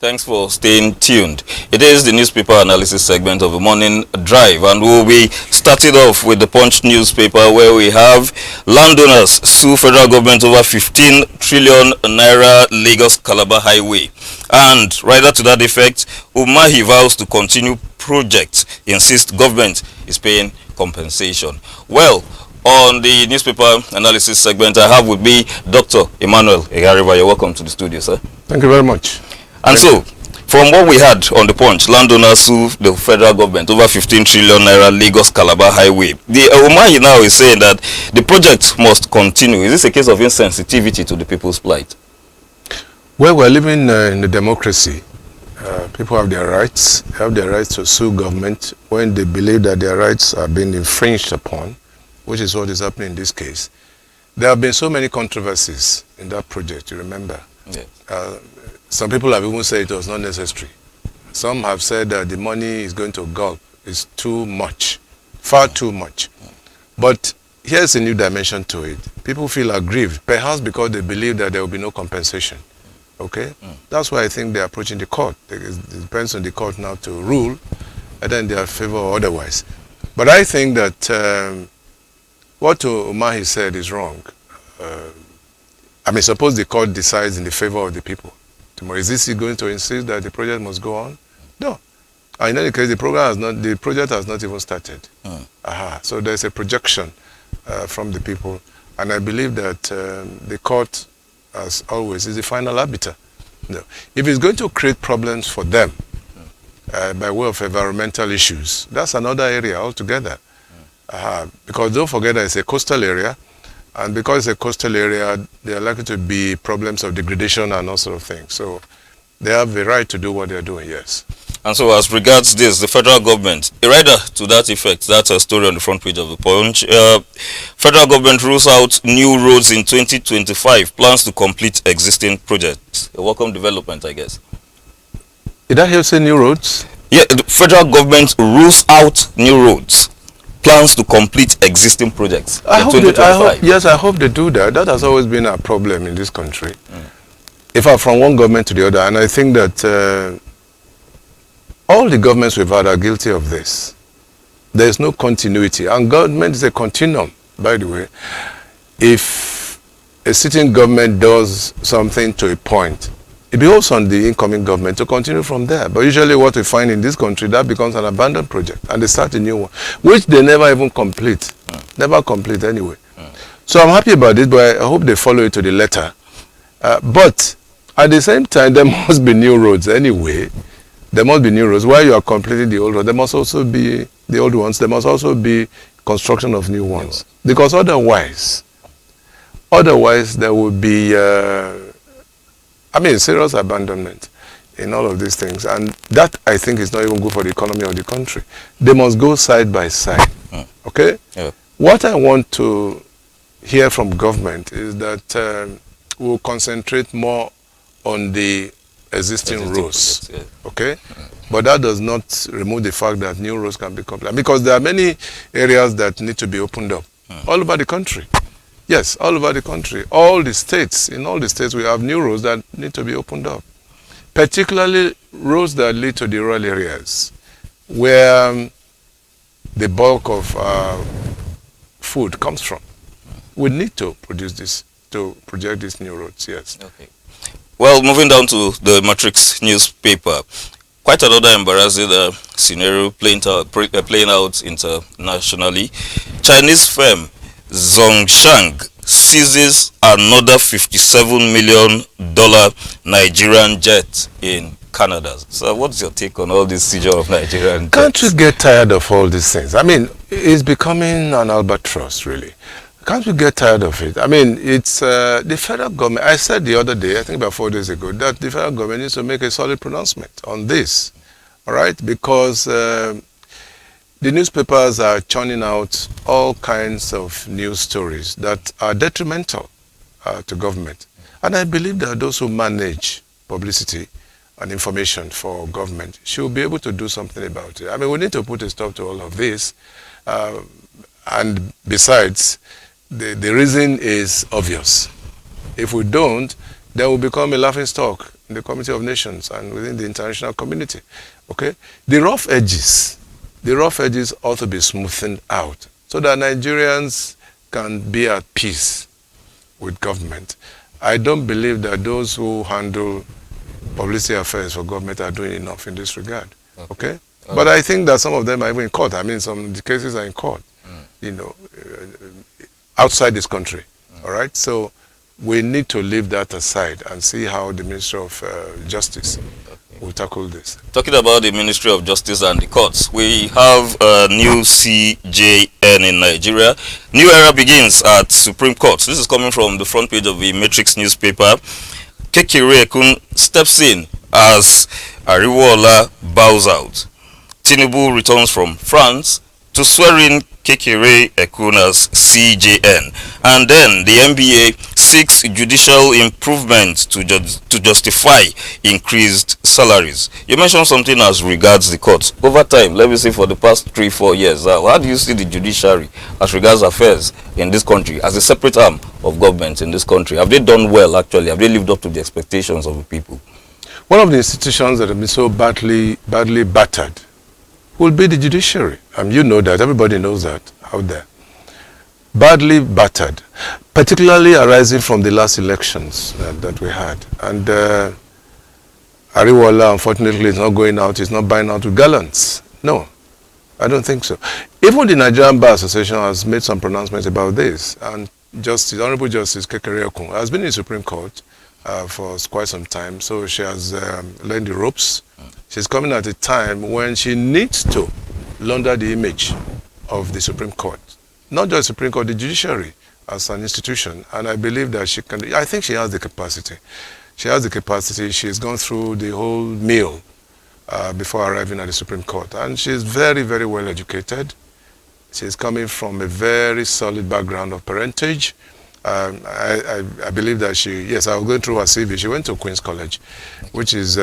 Thanks for staying tuned. It is the newspaper analysis segment of the morning drive, and we'll be starting off with the Punch newspaper, where we have landowners sue federal government over 15 trillion naira Lagos Calabar highway. And rather to that effect, Umahi vows to continue projects, insists government is paying compensation. Well, on the newspaper analysis segment, I have with me Dr. Emmanuel Egariba. You're welcome to the studio, sir. Thank you very much. And so, from what we had on the Punch, landowners sue the federal government over 15 trillion naira Lagos Calabar highway. The Umahi now is saying that the project must continue. Is this a case of insensitivity to the people's plight? Well, we're living in a democracy. People have their rights. They have their rights to sue government when they believe that their rights are being infringed upon, which is what is happening in this case. There have been so many controversies in that project, you remember. Yes. Some people have even said it was not necessary. Some have said that the money is going to gulp. It's too much, far too much. But here's a new dimension to it. People feel aggrieved, perhaps because they believe that there will be no compensation. Okay? That's why I think they're approaching the court. It depends on the court now to rule, and then they are favor or otherwise. But I think that what Umahi said is wrong. I mean, suppose the court decides in the favor of the people. Tomorrow, is this going to insist that the project must go on? No. In any case, the project has not even started. So there's a projection from the people, and I believe that the court, as always, is the final arbiter. No. If it's going to create problems for them by way of environmental issues, that's another area altogether. Because don't forget that it's a coastal area, and because it's a coastal area, there are likely to be problems of degradation and all sort of things. So they have the right to do what they're doing, yes. And so as regards this, the federal government, a rider to that effect, that's a story on the front page of the Punch. Federal government rules out new roads in 2025, plans to complete existing projects. A welcome development, I guess. Did I hear you say new roads? Yeah, the federal government rules out new roads, plans to complete existing projects. I hope they do that. That has always been a problem in this country. In fact, from one government to the other, and I think that all the governments we've had are guilty of this. There is no continuity, and government is a continuum, by the way. If a sitting government does something to a point, it behoves on the incoming government to continue from there. But usually what we find in this country, that becomes an abandoned project, and they start a new one, which they never even complete. Never complete anyway. So I'm happy about it, but I hope they follow it to the letter. But at the same time, there must be new roads anyway. There must be new roads. While you are completing the old roads, there must also be the old ones. There must also be construction of new ones. Because otherwise there will be serious abandonment in all of these things. And that, I think, is not even good for the economy of the country. They must go side by side. Okay? Yeah. What I want to hear from government is that we'll concentrate more on the existing roads. Yeah. Okay? But that does not remove the fact that new roads can be completed. Because there are many areas that need to be opened up all over the country. Yes, all over the country. All the states, in all the states, we have new roads that need to be opened up. Particularly roads that lead to the rural areas, where the bulk of food comes from. We need to project these new roads, yes. Okay. Well, moving down to the Matrix newspaper, quite another embarrassing scenario playing out internationally. Chinese firm Zhongshan seizes another $57 million Nigerian jet in Canada. So what's your take on all this seizure of Nigerian jets? Can't you get tired of all these things? I mean, it's becoming an albatross, really. Can't we get tired of it? I mean, it's the federal government. I said the other day, I think about 4 days ago, that the federal government needs to make a solid pronouncement on this. All right? Because the newspapers are churning out all kinds of news stories that are detrimental to government. And I believe that those who manage publicity and information for government should be able to do something about it. I mean, we need to put a stop to all of this. And besides, the reason is obvious. If we don't, then we'll become a laughing stock in the Committee of Nations and within the international community. Okay? The rough edges ought to be smoothened out so that Nigerians can be at peace with government. I don't believe that those who handle publicity affairs for government are doing enough in this regard. Okay? But I think that some of them are even in court. I mean, some of the cases are in court, you know, outside this country. All right? So we need to leave that aside and see how the Ministry of Justice will tackle this. Talking about the Ministry of Justice and the courts, we have a new CJN in Nigeria. New era begins at Supreme Court. This is coming from the front page of the Matrix newspaper. Kekere Ekun steps in as Ariwola bows out. Tinubu returns from France to swear in Kekere Ekun as CJN. And then the NBA seeks judicial improvements to justify increased salaries. You mentioned something as regards the courts. Over time, let me say for the past 3-4 years, how do you see the judiciary as regards affairs in this country, as a separate arm of government in this country? Have they done well, actually? Have they lived up to the expectations of the people? One of the institutions that have been so badly battered will be the judiciary. You know that. Everybody knows that out there. Badly battered, particularly arising from the last elections that we had. And Ariwola, unfortunately, is not going out. He's not buying out with gallants. No, I don't think so. Even the Nigerian Bar Association has made some pronouncements about this. And Honorable Justice Kekere Ekun has been in the Supreme Court for quite some time. So she has learned the ropes. She's coming at a time when she needs to launder the image of the Supreme Court. Not just the Supreme Court, the judiciary as an institution. And I believe that she can, I think she has the capacity. She has the capacity. She's gone through the whole meal before arriving at the Supreme Court. And she's very, very well educated. She's coming from a very solid background of parentage. I believe that yes, I was going through her CV. She went to Queen's College, which is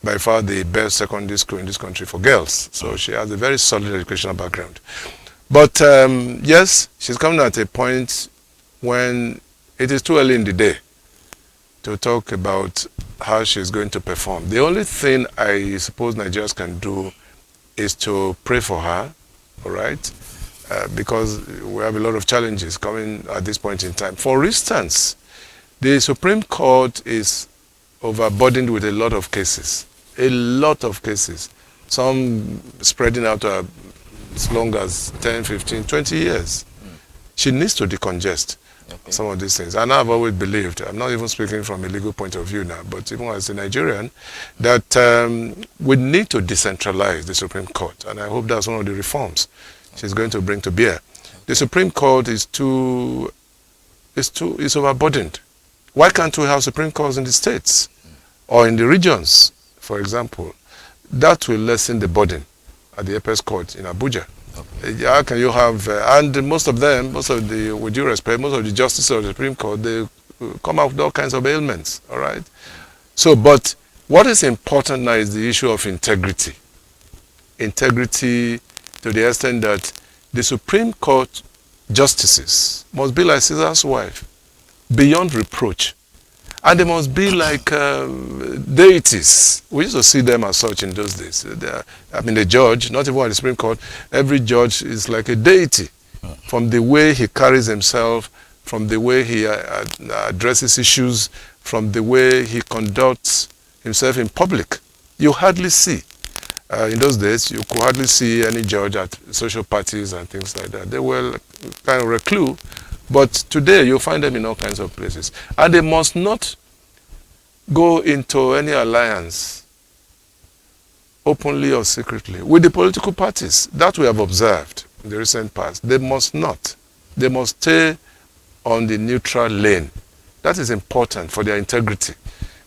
by far the best secondary school in this country for girls. So she has a very solid educational background. But yes, she's coming at a point when it is too early in the day to talk about how she's going to perform. The only thing I suppose Nigerians can do is to pray for her, all right? Because we have a lot of challenges coming at this point in time. For instance, the Supreme Court is overburdened with a lot of cases. Some spreading out as long as 10, 15, 20 years. She needs to decongest some of these things. And I've always believed, I'm not even speaking from a legal point of view now, but even as a Nigerian, that we need to decentralize the Supreme Court. And I hope that's one of the reforms she's going to bring to bear. The Supreme Court is overburdened. Why can't we have Supreme Courts in the states or in the regions, for example? That will lessen the burden at the Apex Court in Abuja. How can you have, and most of the, with due respect, most of the justices of the Supreme Court, they come out with all kinds of ailments, all right? So, but what is important now is the issue of integrity. Integrity to the extent that the Supreme Court justices must be like Caesar's wife, beyond reproach. And they must be like deities. We used to see them as such in those days. I mean, the judge, not even at the Supreme Court, every judge is like a deity. From the way he carries himself, from the way he addresses issues, from the way he conducts himself in public. You hardly see. In those days, you could hardly see any judge at social parties and things like that. They were kind of recluse. But today, you'll find them in all kinds of places. And they must not go into any alliance, openly or secretly, with the political parties. That we have observed in the recent past. They must not. They must stay on the neutral lane. That is important for their integrity.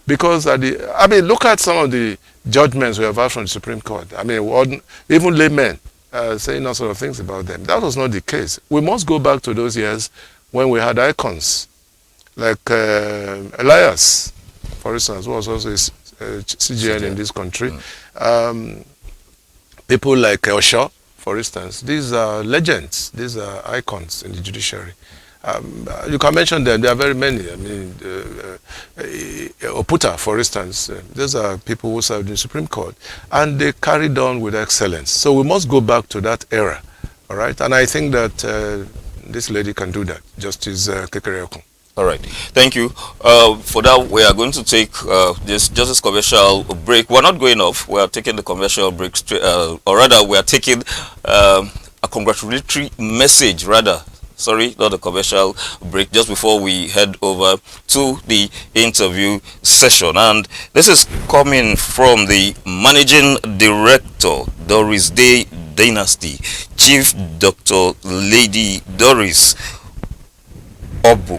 Because, look at some of the judgments we have had from the Supreme Court. I mean, even laymen saying all sort of things about them. That was not the case. We must go back to those years when we had icons like Elias, for instance, who was also a CJN in this country. People like Osho, for instance. These are legends. These are icons in the judiciary. You can mention them. There are very many. I mean, Oputa, for instance, those are people who served in the Supreme Court, and they carried on with excellence. So we must go back to that era, all right? And I think that this lady can do that, Justice Kekereekun. All right, thank you. For that, we are going to take just a commercial break. We're not going off. We are taking the commercial break straight, or rather, we are taking a congratulatory message, rather. Sorry, not a commercial break, just before we head over to the interview session. And this is coming from the Managing Director, Doris Day Dynasty, Chief Dr. Lady Doris Obo.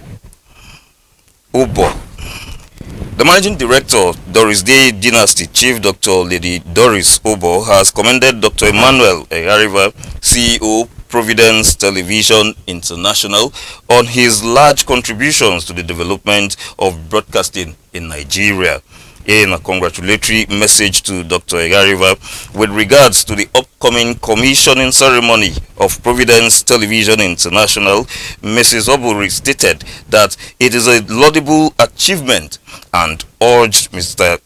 The Managing Director, Doris Day Dynasty, Chief Dr. Lady Doris Obo, has commended Dr. Emmanuel Egariva, CEO, Providence Television International, on his large contributions to the development of broadcasting in Nigeria. In a congratulatory message to Dr. Egariva with regards to the upcoming commissioning ceremony of Providence Television International, Mrs. Oburi stated that it is a laudable achievement and urged Dr.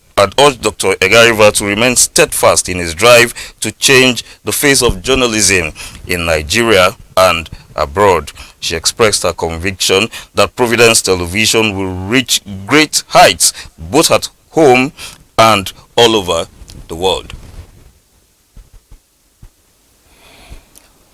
Egariva to remain steadfast in his drive to change the face of journalism in Nigeria and abroad. She expressed her conviction that Providence Television will reach great heights both at home and all over the world.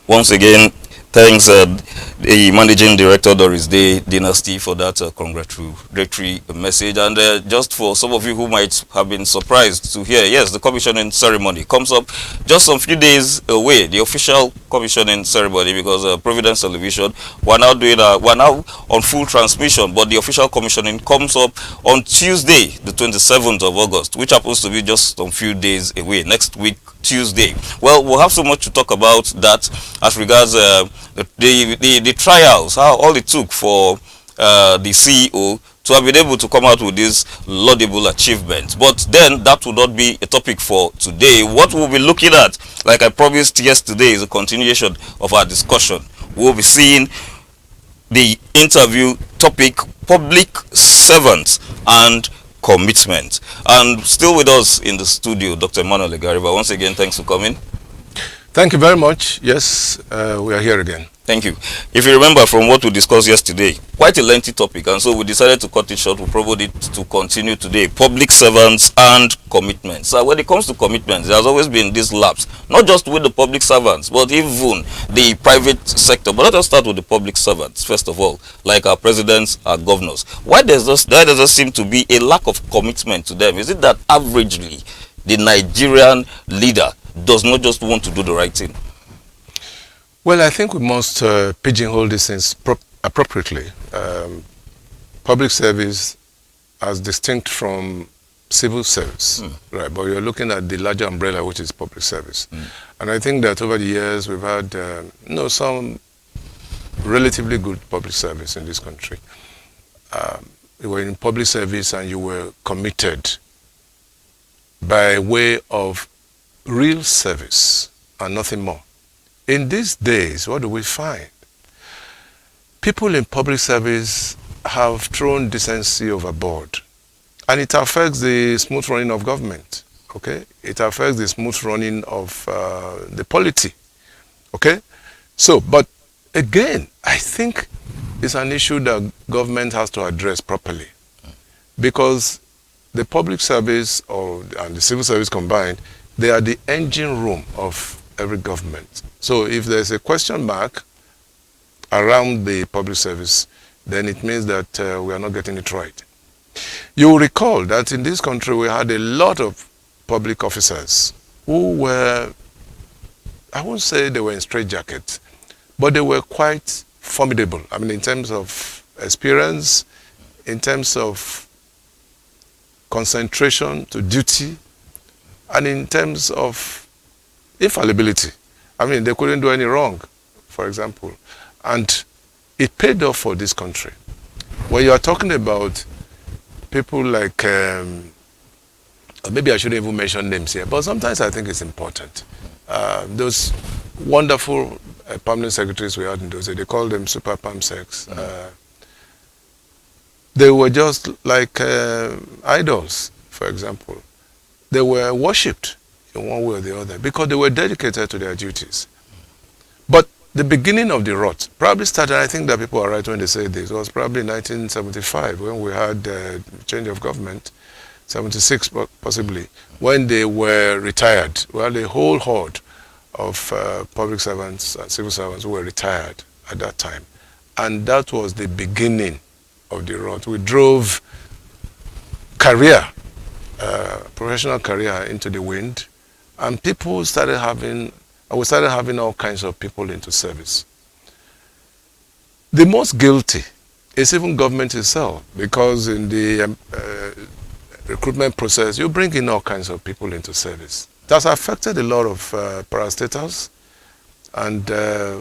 Once again, thanks the Managing Director Doris Day Dynasty for that congratulatory message. And just for some of you who might have been surprised to hear, yes, the commissioning ceremony comes up just some few days away, the official commissioning ceremony, because Providence Television, we're now on full transmission, but the official commissioning comes up on Tuesday, the 27th of August, which happens to be just some few days away, next week, Tuesday. Well, we'll have so much to talk about that as regards the trials, how all it took for the CEO to have been able to come out with this laudable achievement. But then that will not be a topic for today. What we'll be looking at, like I promised yesterday, is a continuation of our discussion. We'll be seeing the interview topic, public servants and commitment. And still with us in the studio, Dr. Emmanuel Egariva. Once again, thanks for coming. Thank you very much. Yes, we are here again. Thank you. If you remember from what we discussed yesterday, quite a lengthy topic, and so we decided to cut it short. We probably need to continue today. Public servants and commitments. So when it comes to commitments, there has always been this lapse, not just with the public servants, but even the private sector. But let us start with the public servants, first of all, like our presidents, our governors. Why does there seem to be a lack of commitment to them? Is it that averagely the Nigerian leader does not just want to do the right thing? Well, I think we must pigeonhole these things appropriately. Public service as distinct from civil service, right? But you're looking at the larger umbrella, which is public service. And I think that over the years, we've had some relatively good public service in this country. You were in public service and you were committed by way of real service and nothing more. In these days, what do we find? People in public service have thrown decency overboard, and it affects the smooth running of government, okay? It affects the smooth running of the polity, okay? So, but again, I think it's an issue that government has to address properly, because the public service and the civil service combined, they are the engine room of every government. So if there's a question mark around the public service, then it means that we are not getting it right. You will recall that in this country we had a lot of public officers who were, I won't say they were in straitjackets, but they were quite formidable. I mean, in terms of experience, in terms of concentration to duty, and in terms of infallibility. I mean, they couldn't do any wrong, for example. And it paid off for this country. When you are talking about people like, maybe I shouldn't even mention names here, but sometimes I think it's important. Those wonderful permanent secretaries we had in those days. They called them super PAMSECs. They were just like idols, for example. They were worshipped in one way or the other because they were dedicated to their duties. But the beginning of the rot probably started, I think that people are right when they say this, was probably 1975 when we had change of government, 76 possibly, when they were retired. We had a whole horde of public servants and civil servants who were retired at that time. And that was the beginning of the rot. We drove career, professional career into the wind, and people started having, we started having all kinds of people into service. The most guilty is even government itself, because in the recruitment process, you bring in all kinds of people into service. That's affected a lot of parastatals and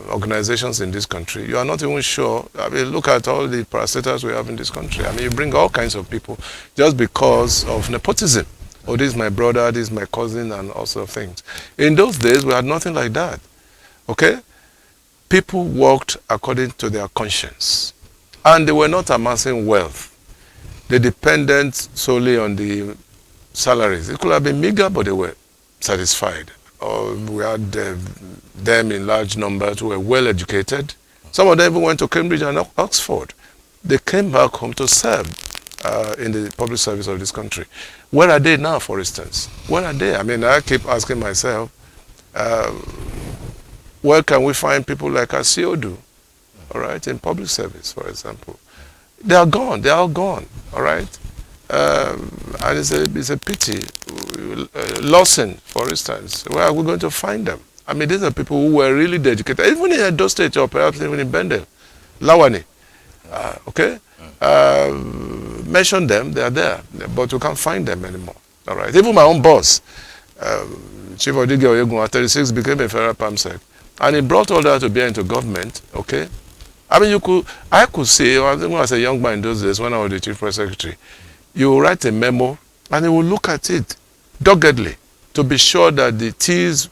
organizations in this country. You are not even sure. I mean, look at all the parastatals we have in this country. I mean, you bring all kinds of people just because of nepotism. Oh, this is my brother, this is my cousin, and all sorts of things. In those days, we had nothing like that. Okay? People worked according to their conscience. And they were not amassing wealth. They depended solely on the salaries. It could have been meager, but they were satisfied. Or we had them in large numbers who were well educated. Some of them even went to Cambridge and Oxford. They came back home to serve in the public service of this country. Where are they now, for instance? Where are they? I mean, I keep asking myself, where can we find people like Asiodu, all right, in public service, for example? They are gone. They are all gone, all right? And it's a pity. Lawson, for instance, where are we going to find them? I mean, these are people who were really dedicated, even in Edo State or perhaps even in Bendel, Lawani, okay? Mention them, they are there, but we can't find them anymore, all right? Even my own boss, Chief Odige Oyegun, at 36, became a federal PAMSEC, and he brought all that to bear into government, okay? I mean, I could say, when I was a young man in those days, when I was the Chief Press Secretary, you write a memo, and he will look at it doggedly to be sure that the T's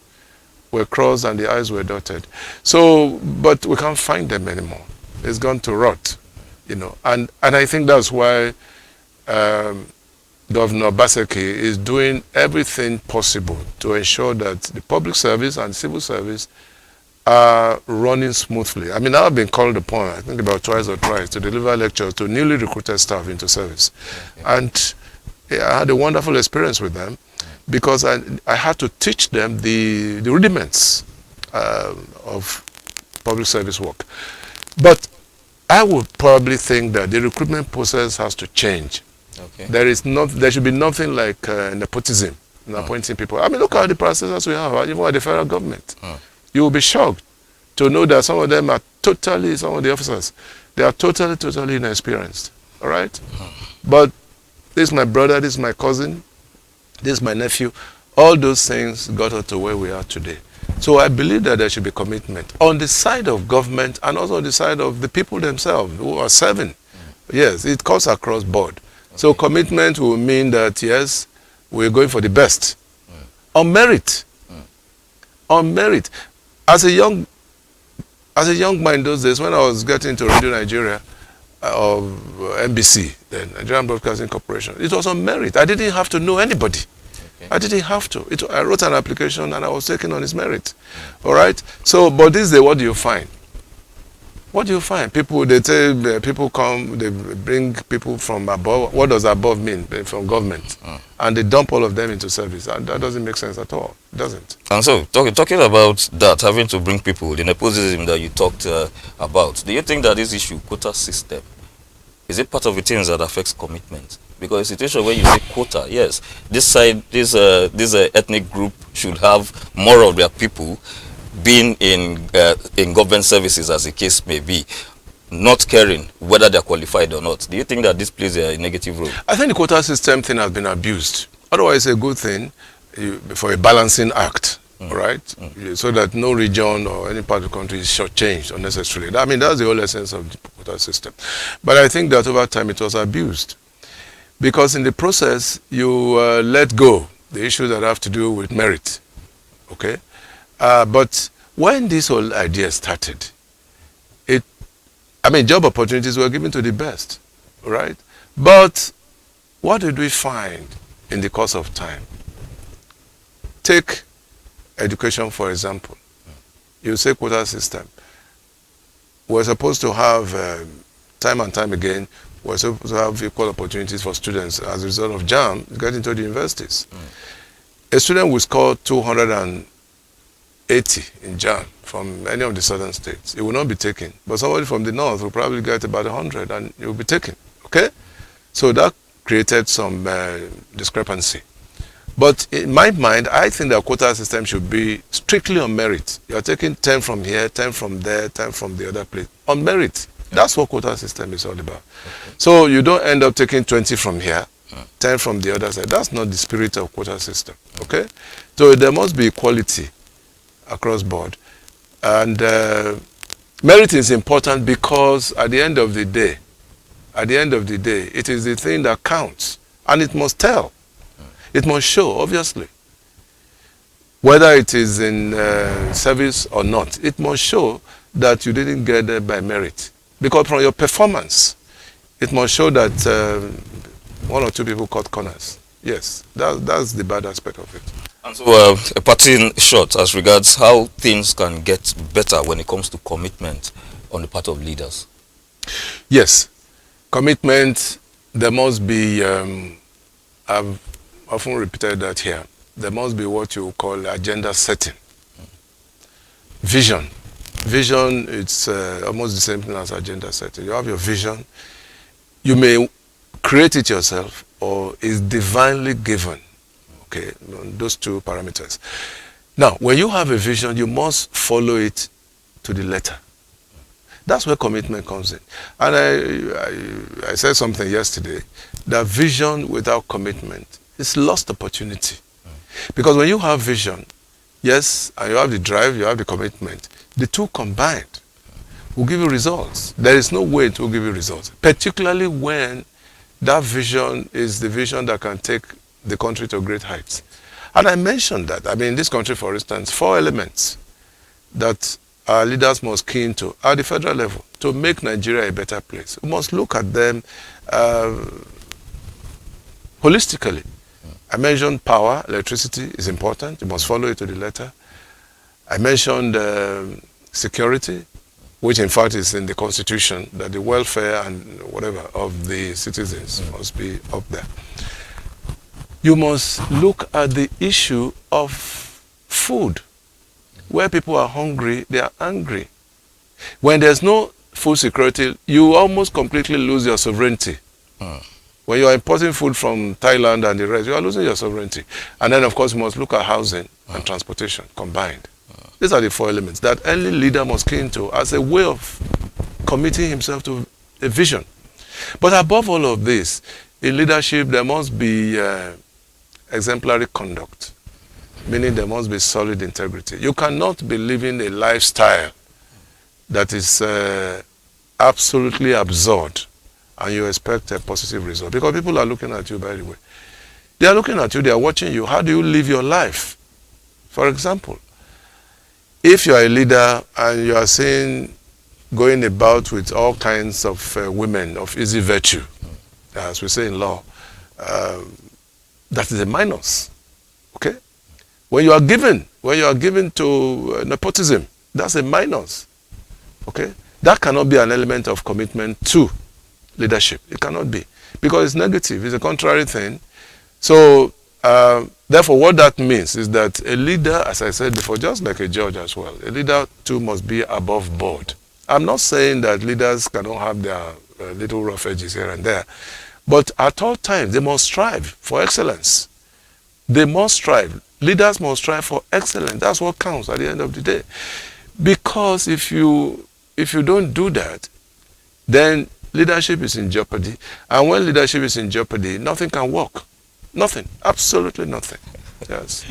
were crossed and the I's were dotted. So, but we can't find them anymore. It's gone to rot, you know. And I think that's why Governor Obaseki is doing everything possible to ensure that the public service and civil service are running smoothly. I mean, I've been called upon, I think about twice or thrice, to deliver lectures to newly recruited staff into service. Okay. And I had a wonderful experience with them because I had to teach them the rudiments of public service work. But I would probably think that the recruitment process has to change. Okay. There should be nothing like nepotism in appointing people. I mean, look at the processes we have, even at the federal government. You will be shocked to know that some of them are totally, some of the officers, they are totally inexperienced. All right? But this is my brother, this is my cousin, this is my nephew. All those things got us to where we are today. So I believe that there should be commitment on the side of government and also on the side of the people themselves who are serving. Yes, it comes across board. So commitment will mean that, yes, we're going for the best. On merit. On merit. As a young man in those days, when I was getting into Radio Nigeria, of NBC, then Nigerian Broadcasting Corporation, it was on merit. I didn't have to know anybody. Okay. I didn't have to. I wrote an application and I was taken on its merit. All right? So, but this day, what do you find? What do you find? People, they say, people come, they bring people from above. What does above mean? From government. And they dump all of them into service. And that doesn't make sense at all. It doesn't. And so, talking about that, having to bring people, the nepotism that you talked about, do you think that this issue, quota system, is it part of the things that affects commitment? Because a situation where you say quota, yes, this side, this ethnic group should have more of their people being in government services, as the case may be, not caring whether they're qualified or not. Do you think that this plays a negative role? I think the quota system thing has been abused. Otherwise, it's a good thing for a balancing act, right? So that no region or any part of the country is shortchanged unnecessarily. I mean, that's the whole essence of the quota system. But I think that over time it was abused. Because in the process, you let go the issues that have to do with merit, okay? But when this whole idea started, job opportunities were given to the best, right? But what did we find in the course of time? Take education, for example. You say quota system. We're supposed to have, time and time again, we're supposed to have equal opportunities for students as a result of JAMB getting into the universities. A student will score 280 in JAMB from any of the southern states. It will not be taken. But somebody from the north will probably get about 100 and it will be taken. Okay? So that created some discrepancy. But in my mind, I think the quota system should be strictly on merit. You're taking 10 from here, 10 from there, 10 from the other place. On merit. That's what quota system is all about. Okay. So you don't end up taking 20 from here, 10 from the other side. That's not the spirit of quota system. Okay? So there must be equality across board. And merit is important because at the end of the day, it is the thing that counts. And it must tell. It must show, obviously. Whether it is in service or not, it must show that you didn't get there by merit. Because from your performance, it must show that one or two people cut corners. Yes, that's the bad aspect of it. And so a parting shot as regards how things can get better when it comes to commitment on the part of leaders. Yes, commitment, there must be, I've often repeated that here, there must be what you call agenda setting. Vision. Vision, it's almost the same thing as agenda setting. You have your vision. You may create it yourself or is divinely given. Okay, those two parameters. Now, when you have a vision, you must follow it to the letter. That's where commitment comes in. And I said something yesterday, that vision without commitment is lost opportunity. Because when you have vision, yes, and you have the drive, you have the commitment, the two combined will give you results. There is no way it will give you results, particularly when that vision is the vision that can take the country to great heights. And I mentioned that. In this country, for instance, 4 elements that our leaders must key into at the federal level to make Nigeria a better place. We must look at them holistically. I mentioned power, electricity is important. You must follow it to the letter. I mentioned security, which in fact is in the Constitution, that the welfare and whatever of the citizens must be up there. You must look at the issue of food. Where people are hungry, they are angry. When there's no food security, you almost completely lose your sovereignty. When you are importing food from Thailand and the rest, you are losing your sovereignty. And then, of course, you must look at housing and transportation combined. These are the 4 elements that any leader must key into as a way of committing himself to a vision. But above all of this, in leadership, there must be exemplary conduct, meaning there must be solid integrity. You cannot be living a lifestyle that is absolutely absurd and you expect a positive result. Because people are looking at you, by the way. They are looking at you, they are watching you. How do you live your life? For example, if you are a leader and you are seen going about with all kinds of women of easy virtue, as we say in law, that is a minus. Okay? When you are given to nepotism, that's a minus. Okay? That cannot be an element of commitment to leadership. It cannot be. Because it's negative. It's a contrary thing. So, therefore, what that means is that a leader, as I said before, just like a judge as well, a leader too must be above board. I'm not saying that leaders cannot have their little rough edges here and there. But at all times, they must strive for excellence. They must strive. Leaders must strive for excellence. That's what counts at the end of the day. Because if you don't do that, then leadership is in jeopardy. And when leadership is in jeopardy, nothing can work. Nothing. Absolutely nothing. Yes.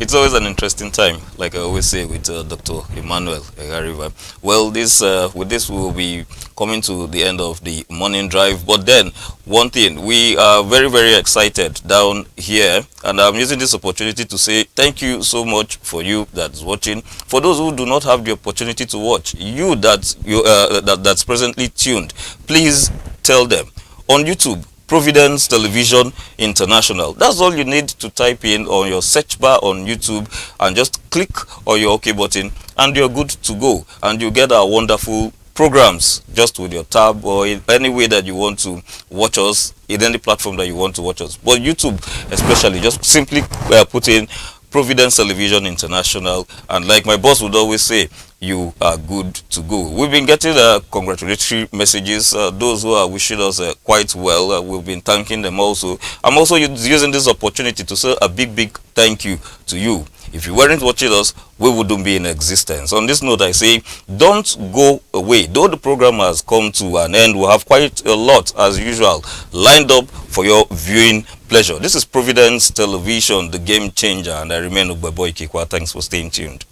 It's always an interesting time, like I always say with Dr. Emmanuel Egariva. Well, with this we will be coming to the end of the morning drive. But then, one thing, we are very, very excited down here, and I'm using this opportunity to say thank you so much for you that's watching. For those who do not have the opportunity to watch, that's presently tuned, please tell them on YouTube, Providence Television International. That's all you need to type in on your search bar on YouTube, and just click on your OK button and you're good to go, and you get our wonderful programs just with your tab, or in any way that you want to watch us, in any platform that you want to watch us. But YouTube especially, just simply put in Providence Television International, and like my boss would always say, you are good to go. We've been getting congratulatory messages, those who are wishing us quite well. We've been thanking them also. I'm also using this opportunity to say a big thank you to you. If you weren't watching us, we wouldn't be in existence. On this note, I say, don't go away. Though the program has come to an end, we have quite a lot, as usual, lined up for your viewing pleasure. This is Providence Television, the game changer, and I remain Ugbeboy Kikwa. Thanks for staying tuned.